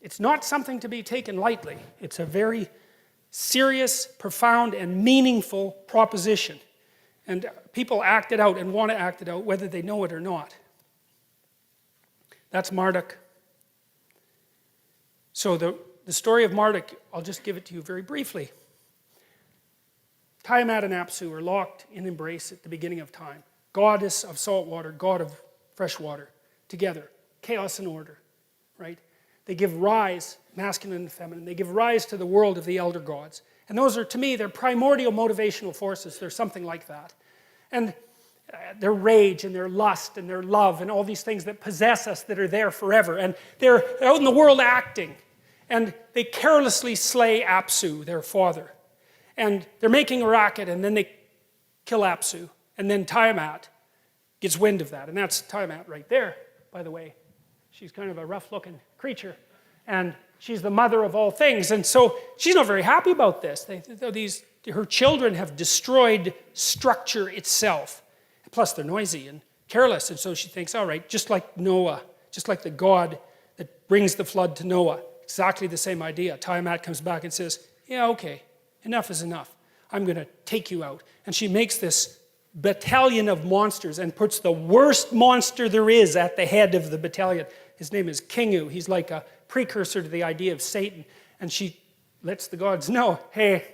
It's not something to be taken lightly. It's a very serious, profound, and meaningful proposition. And people act it out and want to act it out whether they know it or not. That's Marduk. So the story of Marduk, I'll just give it to you very briefly. Tiamat and Apsu are locked in embrace at the beginning of time. Goddess of salt water, god of fresh water, together. Chaos and order, right? They give rise, masculine and feminine, they give rise to the world of the elder gods. And those are, to me, they're primordial motivational forces. They're something like that. And their rage and their lust and their love and all these things that possess us that are there forever. And they're out in the world acting. And they carelessly slay Apsu, their father. And they're making a racket, and then they kill Apsu. And then Tiamat gets wind of that. And that's Tiamat right there, by the way. She's kind of a rough-looking creature. And she's the mother of all things. And so she's not very happy about this. Her children have destroyed structure itself. Plus, they're noisy and careless. And so she thinks, all right, just like Noah, just like the God that brings the flood to Noah, exactly the same idea. Tiamat comes back and says, yeah, okay, enough is enough. I'm going to take you out. And she makes this battalion of monsters and puts the worst monster there is at the head of the battalion. His name is Kingu. He's like a precursor to the idea of Satan. And she lets the gods know, hey,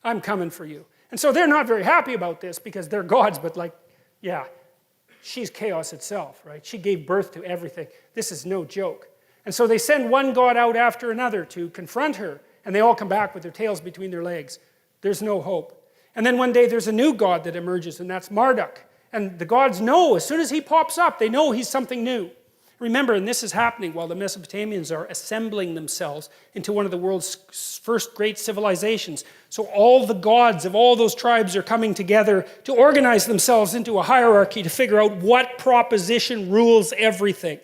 I'm coming for you. And so they're not very happy about this because they're gods, but like, yeah, she's chaos itself, right? She gave birth to everything. This is no joke. And so they send one god out after another to confront her, and they all come back with their tails between their legs. There's no hope. And then one day there's a new god that emerges, and that's Marduk. And the gods know, as soon as he pops up, they know he's something new. Remember, and this is happening while the Mesopotamians are assembling themselves into one of the world's first great civilizations. So all the gods of all those tribes are coming together to organize themselves into a hierarchy to figure out what proposition rules everything.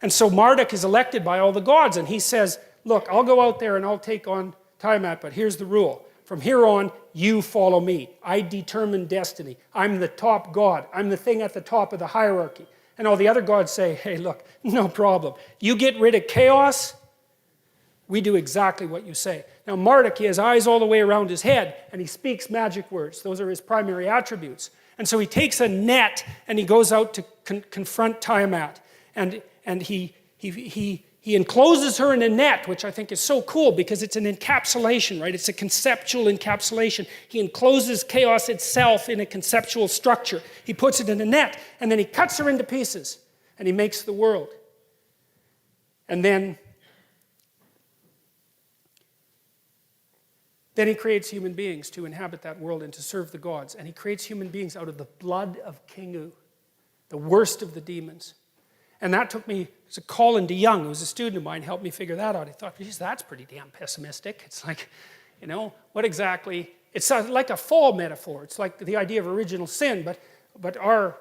And so Marduk is elected by all the gods, and he says, look, I'll go out there and I'll take on Tiamat, but here's the rule. From here on, you follow me. I determine destiny. I'm the top god. I'm the thing at the top of the hierarchy. And all the other gods say, hey, look, no problem. You get rid of chaos, we do exactly what you say. Now, Marduk, he has eyes all the way around his head, and he speaks magic words. Those are his primary attributes. And so he takes a net, and he goes out to confront Tiamat. And he encloses her in a net, which I think is so cool because it's an encapsulation, right? It's a conceptual encapsulation. He encloses chaos itself in a conceptual structure. He puts it in a net, and then he cuts her into pieces, and he makes the world. And then he creates human beings to inhabit that world and to serve the gods. And he creates human beings out of the blood of Kingu, the worst of the demons. And that took me, it's a Colin DeYoung, who was a student of mine, helped me figure that out. I thought, geez, that's pretty damn pessimistic. It's like, what exactly, it's like a fall metaphor. It's like the idea of original sin, but our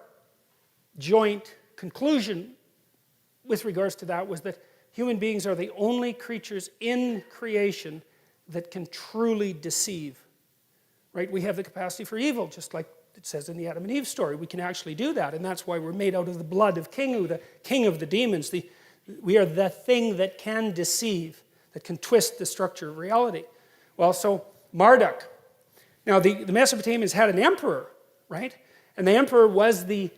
joint conclusion with regards to that was that human beings are the only creatures in creation that can truly deceive, right? We have the capacity for evil, just like it says in the Adam and Eve story. We can actually do that, and that's why we're made out of the blood of Kingu, the king of the demons. We are the thing that can deceive, that can twist the structure of reality. Well, so Marduk. Now, the Mesopotamians had an emperor, right? And the emperor was the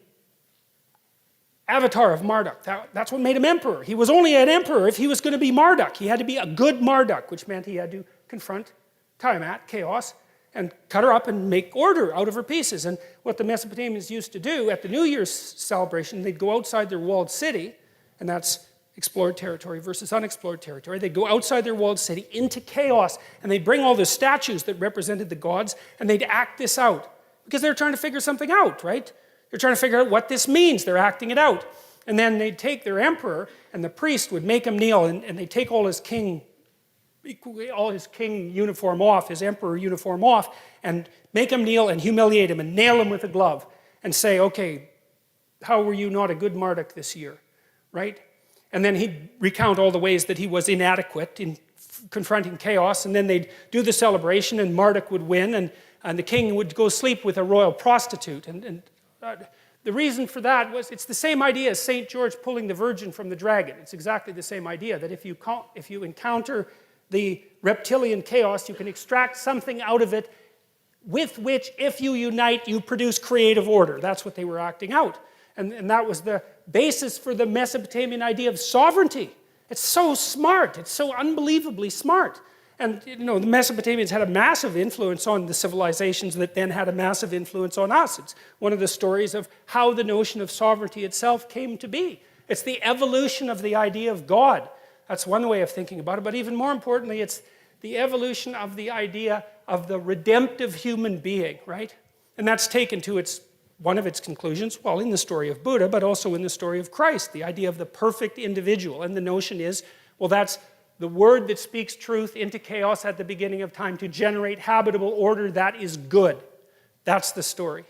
avatar of Marduk. That's what made him emperor. He was only an emperor if he was going to be Marduk. He had to be a good Marduk, which meant he had to confront Tiamat, chaos, and cut her up and make order out of her pieces. And what the Mesopotamians used to do at the New Year's celebration, they'd go outside their walled city, and that's explored territory versus unexplored territory. They'd go outside their walled city into chaos, and they'd bring all the statues that represented the gods, and they'd act this out. Because they're trying to figure something out, right? They're trying to figure out what this means. They're acting it out. And then they'd take their emperor, and the priest would make him kneel, and they'd take all his king uniform off, his emperor uniform off, and make him kneel and humiliate him and nail him with a glove and say, okay, how were you not a good Marduk this year, right? And then he'd recount all the ways that he was inadequate in confronting chaos, and then they'd do the celebration, and Marduk would win, and the king would go sleep with a royal prostitute. And the reason for that was, it's the same idea as St. George pulling the virgin from the dragon. It's exactly the same idea, that if you encounter the reptilian chaos, you can extract something out of it with which, if you unite, you produce creative order. That's what they were acting out. And that was the basis for the Mesopotamian idea of sovereignty. It's so smart. It's so unbelievably smart. And the Mesopotamians had a massive influence on the civilizations that then had a massive influence on us. It's one of the stories of how the notion of sovereignty itself came to be. It's the evolution of the idea of God. That's one way of thinking about it. But even more importantly, it's the evolution of the idea of the redemptive human being, right? And that's taken to one of its conclusions, well, in the story of Buddha, but also in the story of Christ, the idea of the perfect individual. And the notion is, well, that's the word that speaks truth into chaos at the beginning of time to generate habitable order that is good. That's the story.